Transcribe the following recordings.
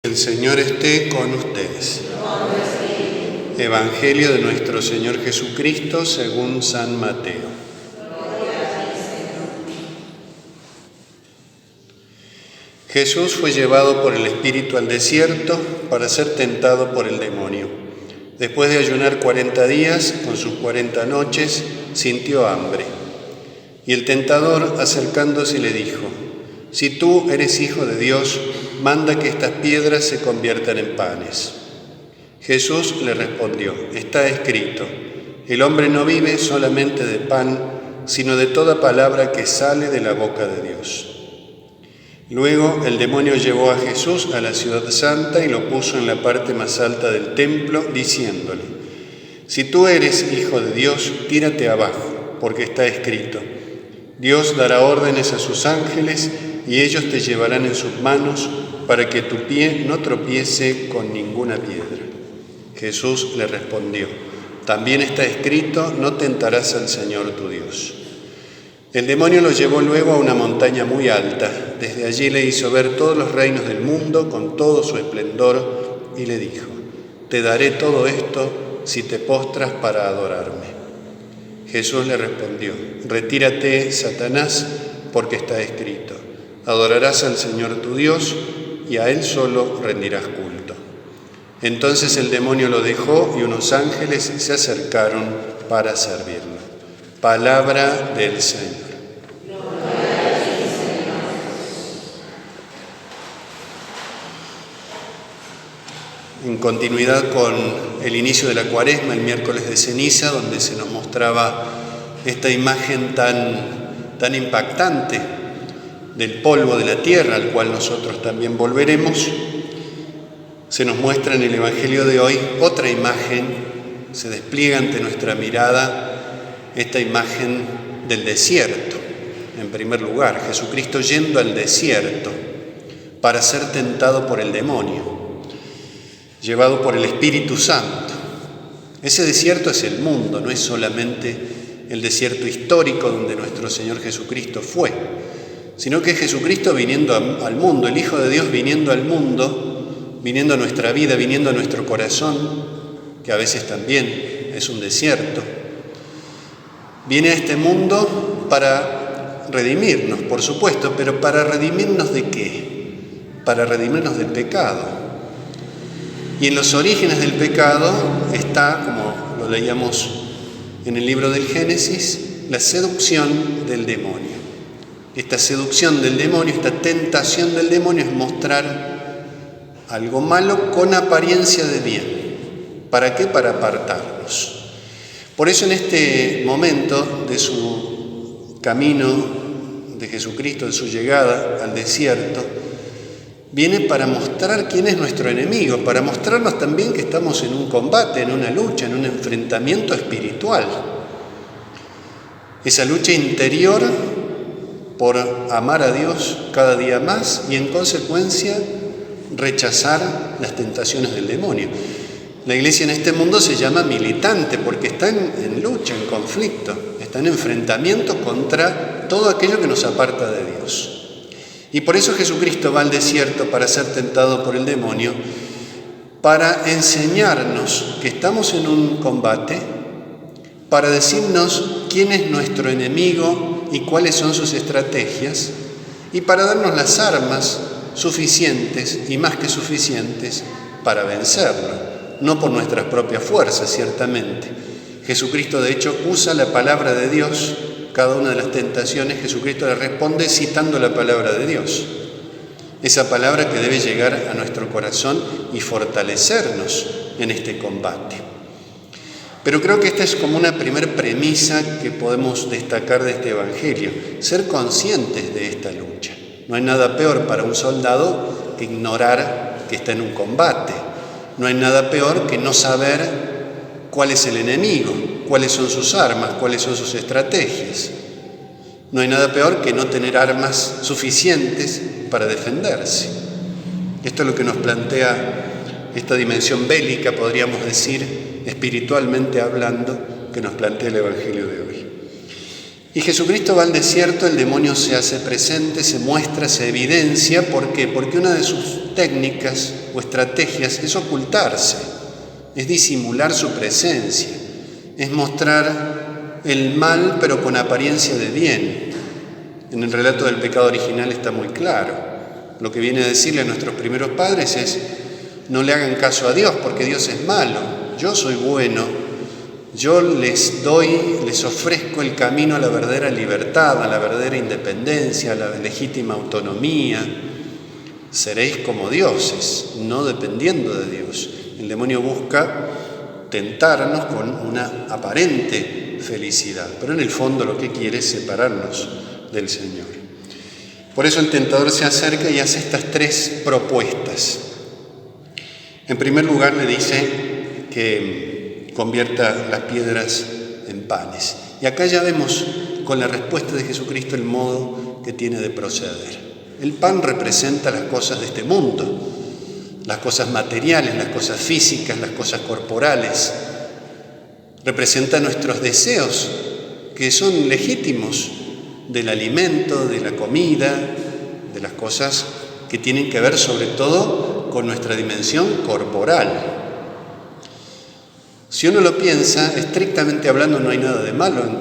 El Señor esté con ustedes. Evangelio de nuestro Señor Jesucristo según San Mateo. Jesús fue llevado por el Espíritu al desierto para ser tentado por el demonio. Después de ayunar 40 días, con sus 40 noches, sintió hambre. Y el tentador, acercándose, le dijo: «Si tú eres hijo de Dios, manda que estas piedras se conviertan en panes». Jesús le respondió: «Está escrito, el hombre no vive solamente de pan, sino de toda palabra que sale de la boca de Dios». Luego el demonio llevó a Jesús a la ciudad santa y lo puso en la parte más alta del templo, diciéndole: «Si tú eres hijo de Dios, tírate abajo, porque está escrito: Dios dará órdenes a sus ángeles y ellos te llevarán en sus manos para que tu pie no tropiece con ninguna piedra». Jesús le respondió: «También está escrito: no tentarás al Señor tu Dios». El demonio lo llevó luego a una montaña muy alta. Desde allí le hizo ver todos los reinos del mundo con todo su esplendor y le dijo: «Te daré todo esto si te postras para adorarme». Jesús le respondió: «Retírate, Satanás, porque está escrito: adorarás al Señor tu Dios y a Él solo rendirás culto». Entonces el demonio lo dejó y unos ángeles se acercaron para servirlo. Palabra del Señor. En continuidad con el inicio de la Cuaresma, el miércoles de ceniza, donde se nos mostraba esta imagen tan impactante del polvo de la tierra, al cual nosotros también volveremos, se nos muestra en el Evangelio de hoy otra imagen, se despliega ante nuestra mirada esta imagen del desierto. En primer lugar, Jesucristo yendo al desierto para ser tentado por el demonio, llevado por el Espíritu Santo. Ese desierto es el mundo, no es solamente el desierto histórico donde nuestro Señor Jesucristo fue, sino que es Jesucristo viniendo al mundo, el Hijo de Dios viniendo al mundo, viniendo a nuestra vida, viniendo a nuestro corazón, que a veces también es un desierto. Viene a este mundo para redimirnos, por supuesto, pero ¿para redimirnos de qué? Para redimirnos del pecado. Y en los orígenes del pecado está, como lo leíamos en el libro del Génesis, la seducción del demonio. Esta seducción del demonio, esta tentación del demonio es mostrar algo malo con apariencia de bien. ¿Para qué? Para apartarnos. Por eso en este momento de su camino de Jesucristo, de su llegada al desierto, viene para mostrar quién es nuestro enemigo, para mostrarnos también que estamos en un combate, en una lucha, en un enfrentamiento espiritual. Esa lucha interior por amar a Dios cada día más y en consecuencia rechazar las tentaciones del demonio. La iglesia en este mundo se llama militante porque está en lucha, en conflicto, está en enfrentamiento contra todo aquello que nos aparta de Dios. Y por eso Jesucristo va al desierto para ser tentado por el demonio, para enseñarnos que estamos en un combate, para decirnos quién es nuestro enemigo y cuáles son sus estrategias, y para darnos las armas suficientes y más que suficientes para vencerlo. No por nuestras propias fuerzas, ciertamente. Jesucristo, de hecho, usa la palabra de Dios. Cada una de las tentaciones, Jesucristo le responde citando la palabra de Dios. Esa palabra que debe llegar a nuestro corazón y fortalecernos en este combate. Pero creo que esta es como una primer premisa que podemos destacar de este Evangelio. Ser conscientes de esta lucha. No hay nada peor para un soldado que ignorar que está en un combate. No hay nada peor que no saber cuál es el enemigo, cuáles son sus armas, cuáles son sus estrategias. No hay nada peor que no tener armas suficientes para defenderse. Esto es lo que nos plantea esta dimensión bélica, podríamos decir, espiritualmente hablando, que nos plantea el Evangelio de hoy. Y Jesucristo va al desierto, el demonio se hace presente, se muestra, se evidencia. ¿Por qué? Porque una de sus técnicas o estrategias es ocultarse, es disimular su presencia, es mostrar el mal pero con apariencia de bien. En el relato del pecado original está muy claro. Lo que viene a decirle a nuestros primeros padres es: no le hagan caso a Dios porque Dios es malo, yo soy bueno, yo les ofrezco el camino a la verdadera libertad, a la verdadera independencia, a la legítima autonomía. Seréis como dioses, no dependiendo de Dios. El demonio busca tentarnos con una aparente felicidad, pero en el fondo lo que quiere es separarnos del Señor. Por eso el tentador se acerca y hace estas tres propuestas. En primer lugar le dice que convierta las piedras en panes. Y acá ya vemos con la respuesta de Jesucristo el modo que tiene de proceder. El pan representa las cosas de este mundo, las cosas materiales, las cosas físicas, las cosas corporales. Representa nuestros deseos, que son legítimos, del alimento, de la comida, de las cosas que tienen que ver sobre todo con nuestra dimensión corporal. Si uno lo piensa, estrictamente hablando, no hay nada de malo en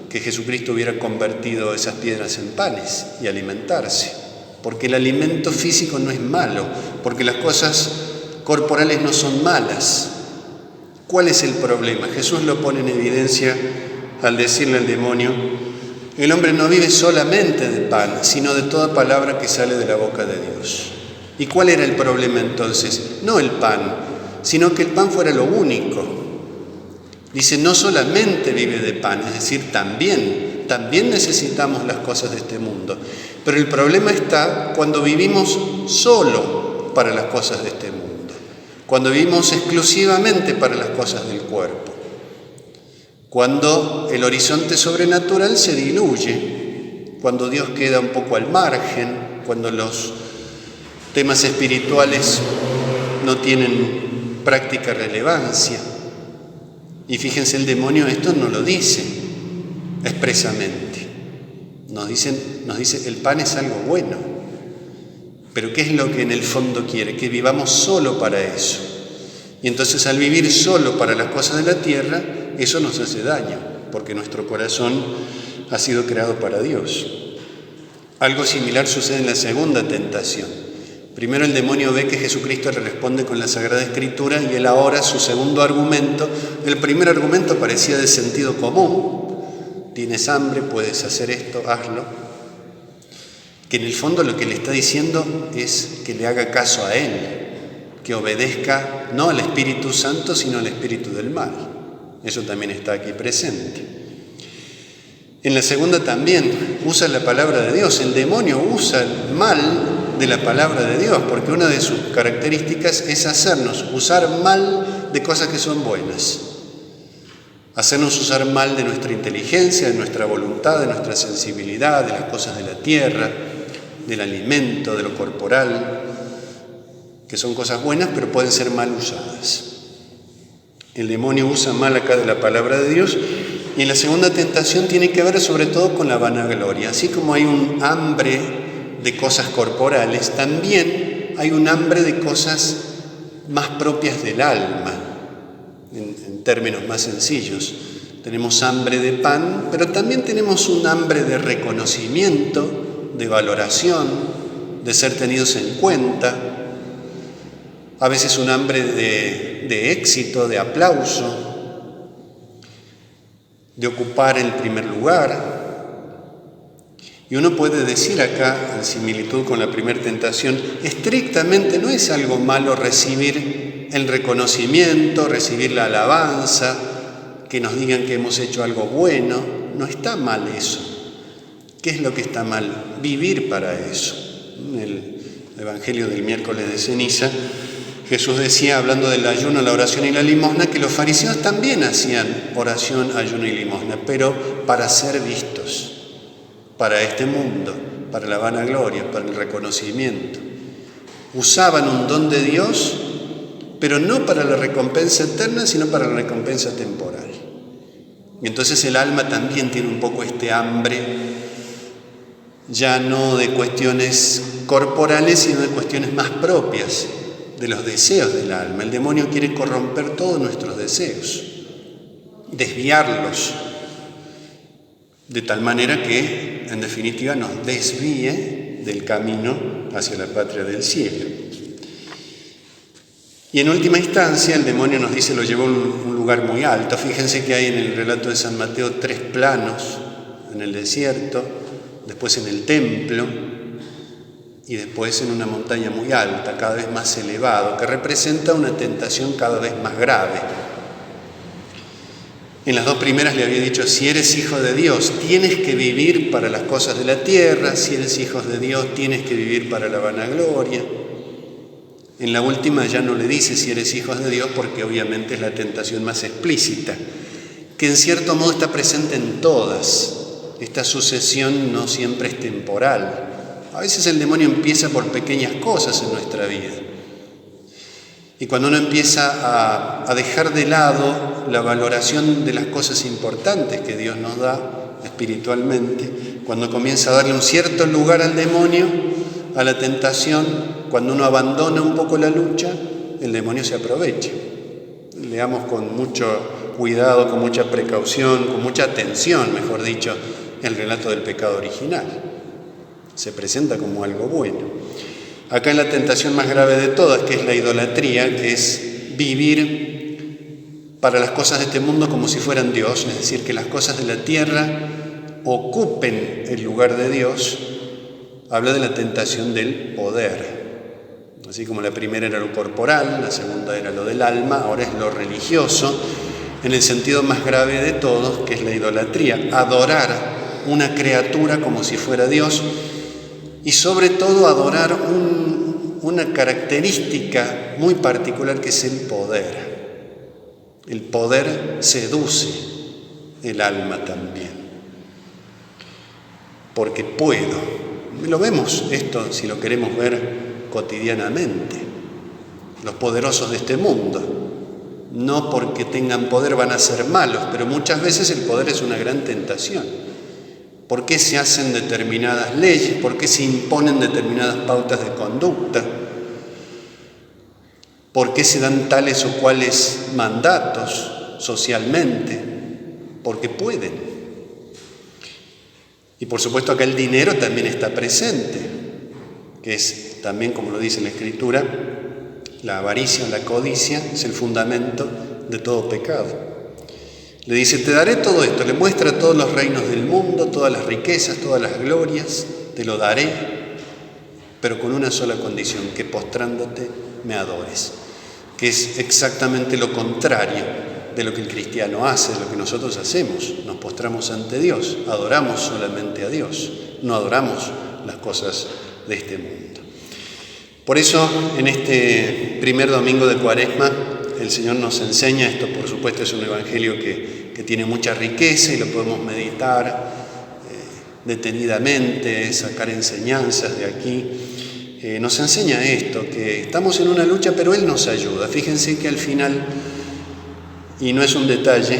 que Jesucristo hubiera convertido esas piedras en panes y alimentarse, porque el alimento físico no es malo, porque las cosas corporales no son malas. ¿Cuál es el problema? Jesús lo pone en evidencia al decirle al demonio: el hombre no vive solamente de pan, sino de toda palabra que sale de la boca de Dios. ¿Y cuál era el problema entonces? No el pan, sino que el pan fuera lo único. Dice, no solamente vive de pan, es decir, también necesitamos las cosas de este mundo. Pero el problema está cuando vivimos solo para las cosas de este mundo, cuando vivimos exclusivamente para las cosas del cuerpo, cuando el horizonte sobrenatural se diluye, cuando Dios queda un poco al margen, cuando los temas espirituales no tienen práctica relevancia. Y fíjense, el demonio esto no lo dice expresamente. Nos dice, el pan es algo bueno. Pero ¿qué es lo que en el fondo quiere? Que vivamos solo para eso. Y entonces al vivir solo para las cosas de la tierra, eso nos hace daño, porque nuestro corazón ha sido creado para Dios. Algo similar sucede en la segunda tentación. Primero el demonio ve que Jesucristo le responde con la Sagrada Escritura y él ahora su segundo argumento. El primer argumento parecía de sentido común. Tienes hambre, puedes hacer esto, hazlo. Que en el fondo lo que le está diciendo es que le haga caso a él, que obedezca no al Espíritu Santo, sino al espíritu del mal. Eso también está aquí presente. En la segunda también usa la palabra de Dios. El demonio usa el mal de la palabra de Dios, porque una de sus características es hacernos usar mal de cosas que son buenas. Hacernos usar mal de nuestra inteligencia, de nuestra voluntad, de nuestra sensibilidad, de las cosas de la tierra, del alimento, de lo corporal, que son cosas buenas, pero pueden ser mal usadas. El demonio usa mal acá de la palabra de Dios. Y en la segunda tentación tiene que ver sobre todo con la vanagloria. Así como hay un hambre de cosas corporales, también hay un hambre de cosas más propias del alma, en términos más sencillos. Tenemos hambre de pan, pero también tenemos un hambre de reconocimiento, de valoración, de ser tenidos en cuenta. A veces un hambre de éxito, de aplauso, de ocupar el primer lugar. Y uno puede decir acá, en similitud con la primera tentación, estrictamente no es algo malo recibir el reconocimiento, recibir la alabanza, que nos digan que hemos hecho algo bueno. No está mal eso. ¿Qué es lo que está mal? Vivir para eso. En el Evangelio del miércoles de ceniza, Jesús decía, hablando del ayuno, la oración y la limosna, que los fariseos también hacían oración, ayuno y limosna, pero para ser vistos, para este mundo, para la vanagloria, para el reconocimiento. Usaban un don de Dios, pero no para la recompensa eterna, sino para la recompensa temporal. Y entonces el alma también tiene un poco este hambre, ya no de cuestiones corporales, sino de cuestiones más propias de los deseos del alma. El demonio quiere corromper todos nuestros deseos, desviarlos, de tal manera que, en definitiva, nos desvíe del camino hacia la patria del cielo. Y en última instancia, el demonio nos dice, lo llevó a un lugar muy alto. Fíjense que hay en el relato de San Mateo 3 planos, en el desierto, después en el templo y después en una montaña muy alta, cada vez más elevado, que representa una tentación cada vez más grave. En las dos primeras le había dicho, si eres hijo de Dios, tienes que vivir para las cosas de la tierra, si eres hijo de Dios, tienes que vivir para la vanagloria. En la última ya no le dice si eres hijo de Dios, porque obviamente es la tentación más explícita, que en cierto modo está presente en todas. Esta sucesión no siempre es temporal. A veces el demonio empieza por pequeñas cosas en nuestra vida. Y cuando uno empieza a dejar de lado la valoración de las cosas importantes que Dios nos da espiritualmente, cuando comienza a darle un cierto lugar al demonio, a la tentación, cuando uno abandona un poco la lucha, el demonio se aprovecha. Leamos con mucho cuidado, con mucha precaución, con mucha atención, mejor dicho, el relato del pecado original. Se presenta como algo bueno. Acá en la tentación más grave de todas, que es la idolatría, que es vivir para las cosas de este mundo como si fueran Dios, es decir, que las cosas de la tierra ocupen el lugar de Dios, habla de la tentación del poder. Así como la primera era lo corporal, la segunda era lo del alma, ahora es lo religioso, en el sentido más grave de todos, que es la idolatría, adorar una criatura como si fuera Dios y sobre todo adorar una característica muy particular que es el poder. El poder seduce el alma también, porque puedo. Lo vemos esto, si lo queremos ver cotidianamente. Los poderosos de este mundo, no porque tengan poder van a ser malos, pero muchas veces el poder es una gran tentación. ¿Por qué se hacen determinadas leyes? ¿Por qué se imponen determinadas pautas de conducta? ¿Por qué se dan tales o cuales mandatos socialmente? Porque pueden. Y por supuesto acá el dinero también está presente, que es también, como lo dice la Escritura, la avaricia o la codicia es el fundamento de todo pecado. Le dice, te daré todo esto, le muestra todos los reinos del mundo, todas las riquezas, todas las glorias, te lo daré, pero con una sola condición, que postrándote me adores, que es exactamente lo contrario de lo que el cristiano hace, de lo que nosotros hacemos. Nos postramos ante Dios, adoramos solamente a Dios, no adoramos las cosas de este mundo. Por eso, en este primer domingo de Cuaresma, el Señor nos enseña, esto por supuesto es un evangelio que tiene mucha riqueza y lo podemos meditar detenidamente, sacar enseñanzas de aquí. Nos enseña esto, que estamos en una lucha, pero Él nos ayuda. Fíjense que al final, y no es un detalle,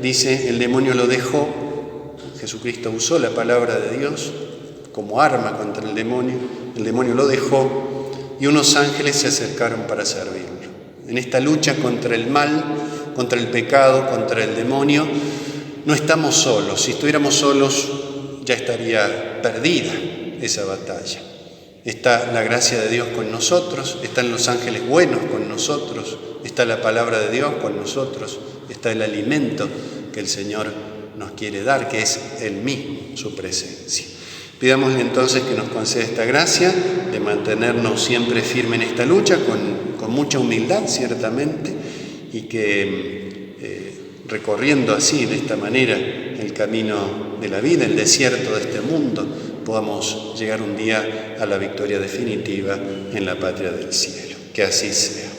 dice, el demonio lo dejó, Jesucristo usó la palabra de Dios como arma contra el demonio lo dejó y unos ángeles se acercaron para servirlo. En esta lucha contra el mal, contra el pecado, contra el demonio, no estamos solos. Si estuviéramos solos, ya estaría perdida esa batalla. Está la gracia de Dios con nosotros, están los ángeles buenos con nosotros, está la palabra de Dios con nosotros, está el alimento que el Señor nos quiere dar, que es Él mismo, su presencia. Pidámosle entonces que nos conceda esta gracia de mantenernos siempre firmes en esta lucha, con mucha humildad, ciertamente, y que recorriendo así, de esta manera, el camino de la vida, el desierto de este mundo, podamos llegar un día a la victoria definitiva en la patria del cielo. Que así sea.